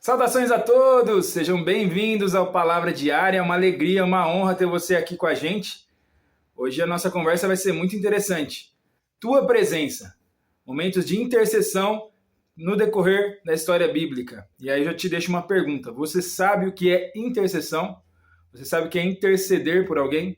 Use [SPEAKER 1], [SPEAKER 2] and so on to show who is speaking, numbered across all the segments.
[SPEAKER 1] Saudações a todos, sejam bem-vindos ao Palavra Diária, é uma alegria, uma honra ter você aqui com a gente. Hoje a nossa conversa vai ser muito interessante. Tua presença, momentos de intercessão no decorrer da história bíblica. E aí eu já te deixo uma pergunta, você sabe o que é intercessão? Você sabe o que é interceder por alguém?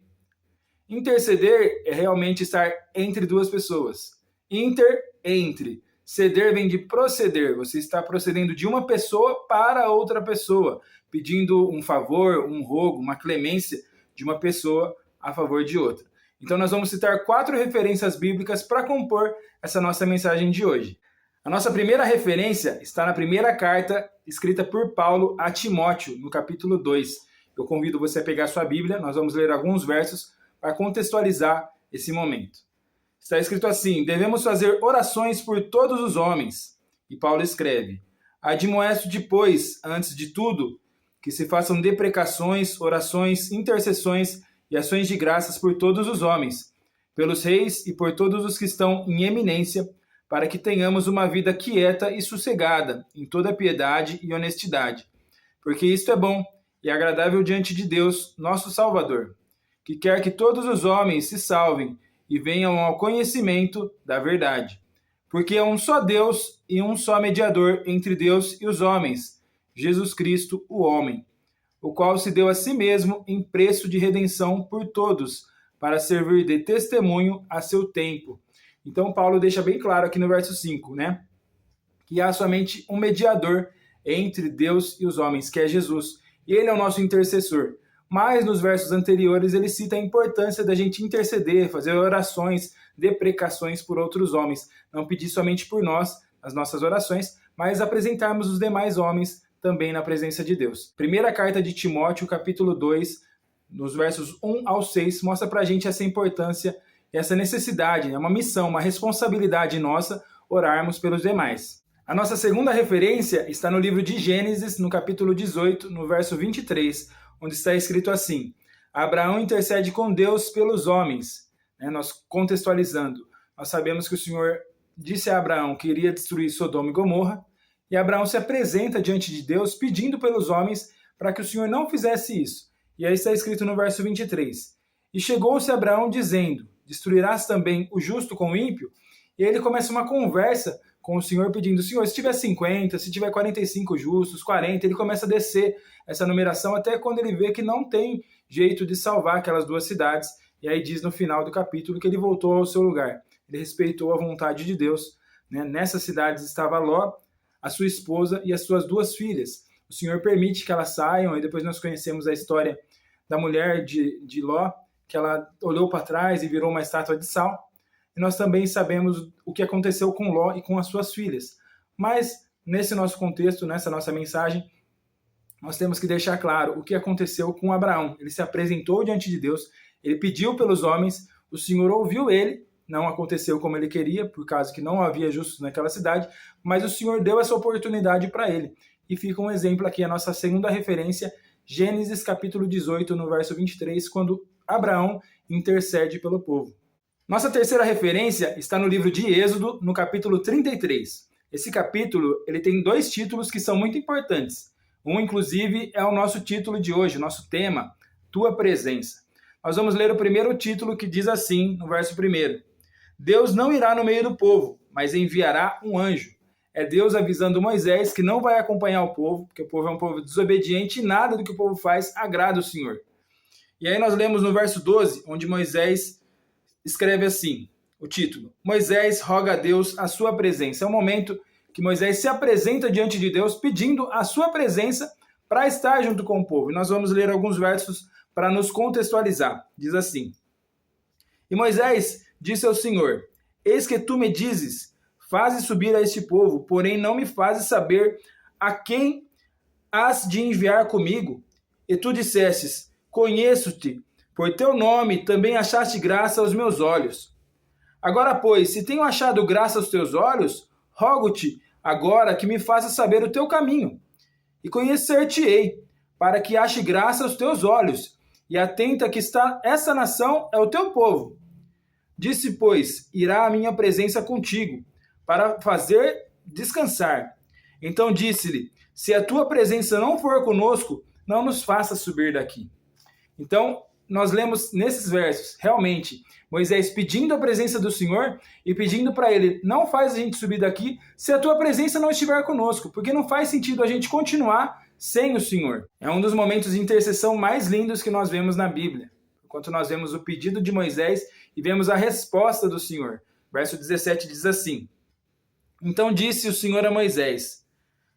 [SPEAKER 1] Interceder é realmente estar entre duas pessoas. Entre. Ceder vem de proceder. Você está procedendo de uma pessoa para outra pessoa, pedindo um favor, um rogo, uma clemência de uma pessoa a favor de outra. Então nós vamos citar 4 referências bíblicas para compor essa nossa mensagem de hoje. A nossa primeira referência está na primeira carta escrita por Paulo a Timóteo, no capítulo 2. Eu convido você a pegar sua Bíblia, nós vamos ler alguns versos para contextualizar esse momento. Está escrito assim: devemos fazer orações por todos os homens. E Paulo escreve: admoesto depois, antes de tudo, que se façam deprecações, orações, intercessões e ações de graças por todos os homens, pelos reis e por todos os que estão em eminência, para que tenhamos uma vida quieta e sossegada, em toda piedade e honestidade. Porque isto é bom e agradável diante de Deus, nosso Salvador, que quer que todos os homens se salvem e venham ao conhecimento da verdade. Porque é um só Deus e um só mediador entre Deus e os homens, Jesus Cristo, o homem, o qual se deu a si mesmo em preço de redenção por todos, para servir de testemunho a seu tempo. Então Paulo deixa bem claro aqui no verso 5, né? Que há somente um mediador entre Deus e os homens, que é Jesus. E ele é o nosso intercessor. Mas nos versos anteriores ele cita a importância da gente interceder, fazer orações, deprecações por outros homens. Não pedir somente por nós, as nossas orações, mas apresentarmos os demais homens também na presença de Deus. Primeira carta de Timóteo, capítulo 2, nos versos 1 ao 6, mostra pra gente essa importância, essa necessidade, né? Uma missão, uma responsabilidade nossa orarmos pelos demais. A nossa segunda referência está no livro de Gênesis, no capítulo 18, no verso 23, onde está escrito assim: Abraão intercede com Deus pelos homens. Nós contextualizando, nós sabemos que o Senhor disse a Abraão que iria destruir Sodoma e Gomorra, e Abraão se apresenta diante de Deus pedindo pelos homens para que o Senhor não fizesse isso. E aí está escrito no verso 23, e chegou-se Abraão dizendo: destruirás também o justo com o ímpio? E aí ele começa uma conversa com o Senhor pedindo: Senhor, se tiver 50, se tiver 45 justos, 40, ele começa a descer essa numeração até quando ele vê que não tem jeito de salvar aquelas duas cidades. E aí diz no final do capítulo que ele voltou ao seu lugar. Ele respeitou a vontade de Deus. Nessas cidades estava Ló, a sua esposa e as suas 2 filhas. O Senhor permite que elas saiam, e depois nós conhecemos a história da mulher de Ló, que ela olhou para trás e virou uma estátua de sal. E nós também sabemos o que aconteceu com Ló e com as suas filhas. Mas, nesse nosso contexto, nessa nossa mensagem, nós temos que deixar claro o que aconteceu com Abraão. Ele se apresentou diante de Deus, ele pediu pelos homens, o Senhor ouviu ele, não aconteceu como ele queria, por causa que não havia justos naquela cidade, mas o Senhor deu essa oportunidade para ele. E fica um exemplo aqui, a nossa segunda referência, Gênesis capítulo 18, no verso 23, quando Abraão intercede pelo povo. Nossa terceira referência está no livro de Êxodo, no capítulo 33. Esse capítulo ele tem 2 títulos que são muito importantes. Um, inclusive, é o nosso título de hoje, o nosso tema, Tua Presença. Nós vamos ler o primeiro título que diz assim, no verso 1. Deus não irá no meio do povo, mas enviará um anjo. É Deus avisando Moisés que não vai acompanhar o povo, porque o povo é um povo desobediente e nada do que o povo faz agrada o Senhor. E aí nós lemos no verso 12, onde Moisés escreve assim, o título: Moisés roga a Deus a sua presença. É o momento que Moisés se apresenta diante de Deus pedindo a sua presença para estar junto com o povo. E nós vamos ler alguns versos para nos contextualizar. Diz assim: E Moisés disse ao Senhor: Eis que tu me dizes, faze subir a este povo, porém não me fazes saber a quem has de enviar comigo. E tu dissestes: Conheço-te, por teu nome também achaste graça aos meus olhos. Agora, pois, se tenho achado graça aos teus olhos, rogo-te agora que me faças saber o teu caminho, e conhecer-te-ei, para que ache graça aos teus olhos, e atenta que está essa nação é o teu povo. Disse, pois, irá a minha presença contigo, para fazer descansar. Então disse-lhe: Se a tua presença não for conosco, não nos faça subir daqui. Então, nós lemos nesses versos, realmente, Moisés pedindo a presença do Senhor e pedindo para ele, não faz a gente subir daqui se a tua presença não estiver conosco, porque não faz sentido a gente continuar sem o Senhor. É um dos momentos de intercessão mais lindos que nós vemos na Bíblia. Enquanto nós vemos o pedido de Moisés e vemos a resposta do Senhor. Verso 17 diz assim: Então disse o Senhor a Moisés: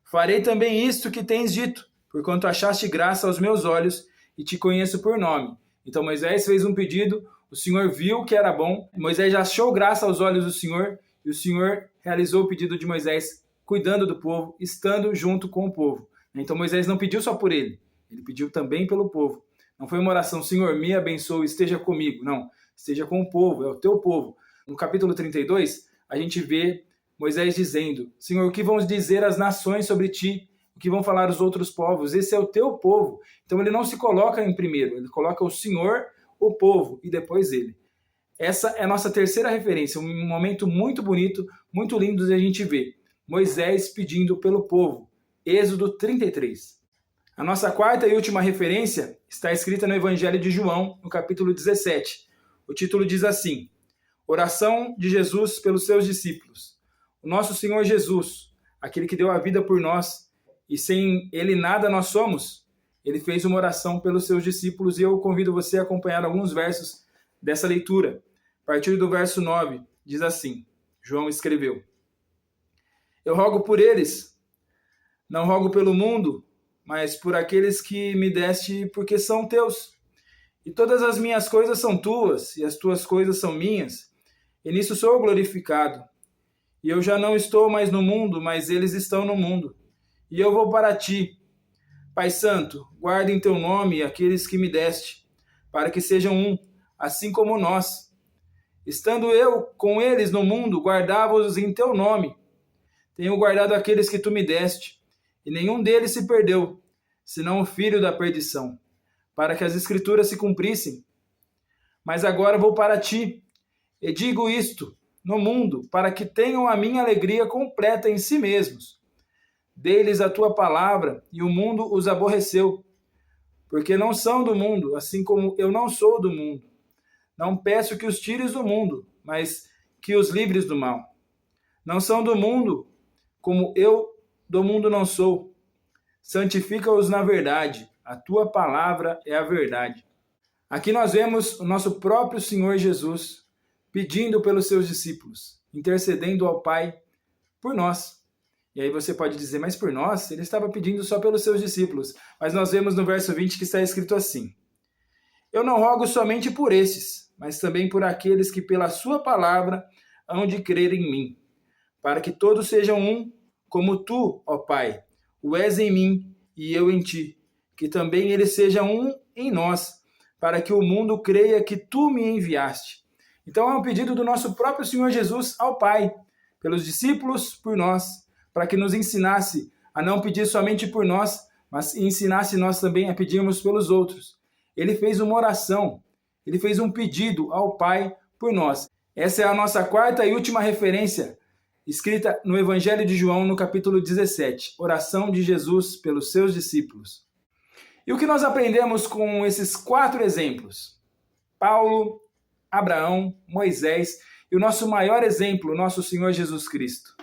[SPEAKER 1] Farei também isto que tens dito, porquanto achaste graça aos meus olhos e te conheço por nome. Então Moisés fez um pedido, o Senhor viu que era bom, Moisés achou graça aos olhos do Senhor, e o Senhor realizou o pedido de Moisés, cuidando do povo, estando junto com o povo. Então Moisés não pediu só por ele pediu também pelo povo. Não foi uma oração, Senhor, me abençoe, esteja comigo. Não, esteja com o povo, é o teu povo. No capítulo 32, a gente vê Moisés dizendo, Senhor, o que vão dizer as nações sobre ti? O que vão falar os outros povos? Esse é o teu povo. Então ele não se coloca em primeiro, ele coloca o Senhor, o povo e depois ele. Essa é a nossa terceira referência, um momento muito bonito, muito lindo de a gente ver. Moisés pedindo pelo povo. Êxodo 33. A nossa quarta e última referência está escrita no Evangelho de João, no capítulo 17. O título diz assim: Oração de Jesus pelos seus discípulos. O nosso Senhor Jesus, aquele que deu a vida por nós, e sem ele nada nós somos, ele fez uma oração pelos seus discípulos e eu convido você a acompanhar alguns versos dessa leitura. A partir do verso 9, diz assim, João escreveu: Eu rogo por eles, não rogo pelo mundo, mas por aqueles que me deste porque são teus. E todas as minhas coisas são tuas, e as tuas coisas são minhas, e nisso sou glorificado. E eu já não estou mais no mundo, mas eles estão no mundo. E eu vou para ti. Pai Santo, guarda em teu nome aqueles que me deste, para que sejam um, assim como nós. Estando eu com eles no mundo, guardava-os em teu nome. Tenho guardado aqueles que tu me deste, e nenhum deles se perdeu, senão o filho da perdição, para que as escrituras se cumprissem. Mas agora vou para ti, e digo isto no mundo, para que tenham a minha alegria completa em si mesmos. Dei-lhes a tua palavra, e o mundo os aborreceu, porque não são do mundo, assim como eu não sou do mundo. Não peço que os tires do mundo, mas que os livres do mal. Não são do mundo, como eu do mundo não sou. Santifica-os na verdade, a tua palavra é a verdade. Aqui nós vemos o nosso próprio Senhor Jesus pedindo pelos seus discípulos, intercedendo ao Pai por nós. E aí você pode dizer, mas por nós? Ele estava pedindo só pelos seus discípulos. Mas nós vemos no verso 20 que está escrito assim: Eu não rogo somente por esses, mas também por aqueles que pela sua palavra hão de crer em mim, para que todos sejam um, como tu, ó Pai, o és em mim e eu em ti, que também eles sejam um em nós, para que o mundo creia que tu me enviaste. Então é um pedido do nosso próprio Senhor Jesus ao Pai, pelos discípulos, por nós, para que nos ensinasse a não pedir somente por nós, mas ensinasse nós também a pedirmos pelos outros. Ele fez uma oração, ele fez um pedido ao Pai por nós. Essa é a nossa quarta e última referência, escrita no Evangelho de João, no capítulo 17, oração de Jesus pelos seus discípulos. E o que nós aprendemos com esses 4 exemplos? Paulo, Abraão, Moisés e o nosso maior exemplo, o nosso Senhor Jesus Cristo.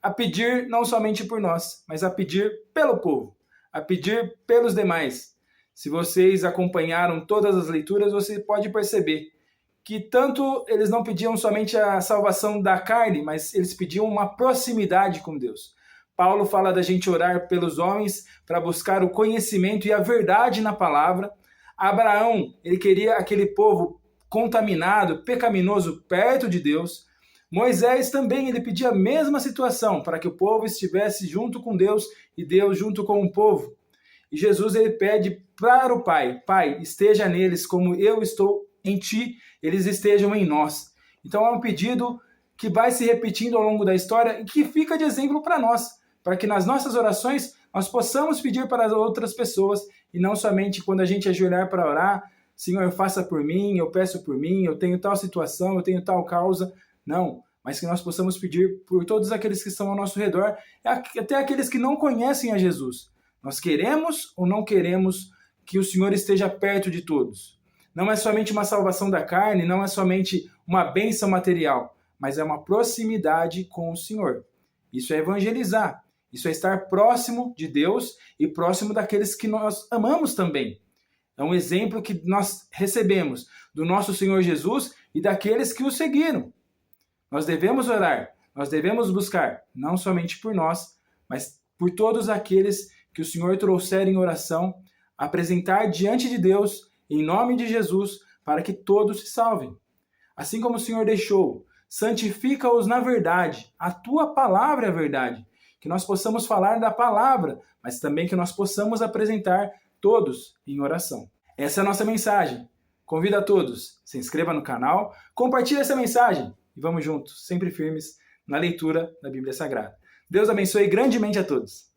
[SPEAKER 1] A pedir não somente por nós, mas a pedir pelo povo, a pedir pelos demais. Se vocês acompanharam todas as leituras, você pode perceber que tanto eles não pediam somente a salvação da carne, mas eles pediam uma proximidade com Deus. Paulo fala da gente orar pelos homens para buscar o conhecimento e a verdade na palavra. Abraão, ele queria aquele povo contaminado, pecaminoso, perto de Deus. Moisés também, ele pedia a mesma situação, para que o povo estivesse junto com Deus e Deus junto com o povo. E Jesus, ele pede para o Pai, Pai, esteja neles como eu estou em ti, eles estejam em nós. Então é um pedido que vai se repetindo ao longo da história e que fica de exemplo para nós, para que nas nossas orações nós possamos pedir para outras pessoas e não somente quando a gente ajoelhar para orar, Senhor, faça por mim, eu peço por mim, eu tenho tal situação, eu tenho tal causa. Não, mas que nós possamos pedir por todos aqueles que estão ao nosso redor, até aqueles que não conhecem a Jesus. Nós queremos ou não queremos que o Senhor esteja perto de todos. Não é somente uma salvação da carne, não é somente uma bênção material, mas é uma proximidade com o Senhor. Isso é evangelizar, isso é estar próximo de Deus e próximo daqueles que nós amamos também. É um exemplo que nós recebemos do nosso Senhor Jesus e daqueles que o seguiram. Nós devemos orar, nós devemos buscar, não somente por nós, mas por todos aqueles que o Senhor trouxer em oração, apresentar diante de Deus, em nome de Jesus, para que todos se salvem. Assim como o Senhor deixou, santifica-os na verdade, a tua palavra é a verdade. Que nós possamos falar da palavra, mas também que nós possamos apresentar todos em oração. Essa é a nossa mensagem. Convido a todos, se inscreva no canal, compartilhe essa mensagem e vamos juntos, sempre firmes, na leitura da Bíblia Sagrada. Deus abençoe grandemente a todos.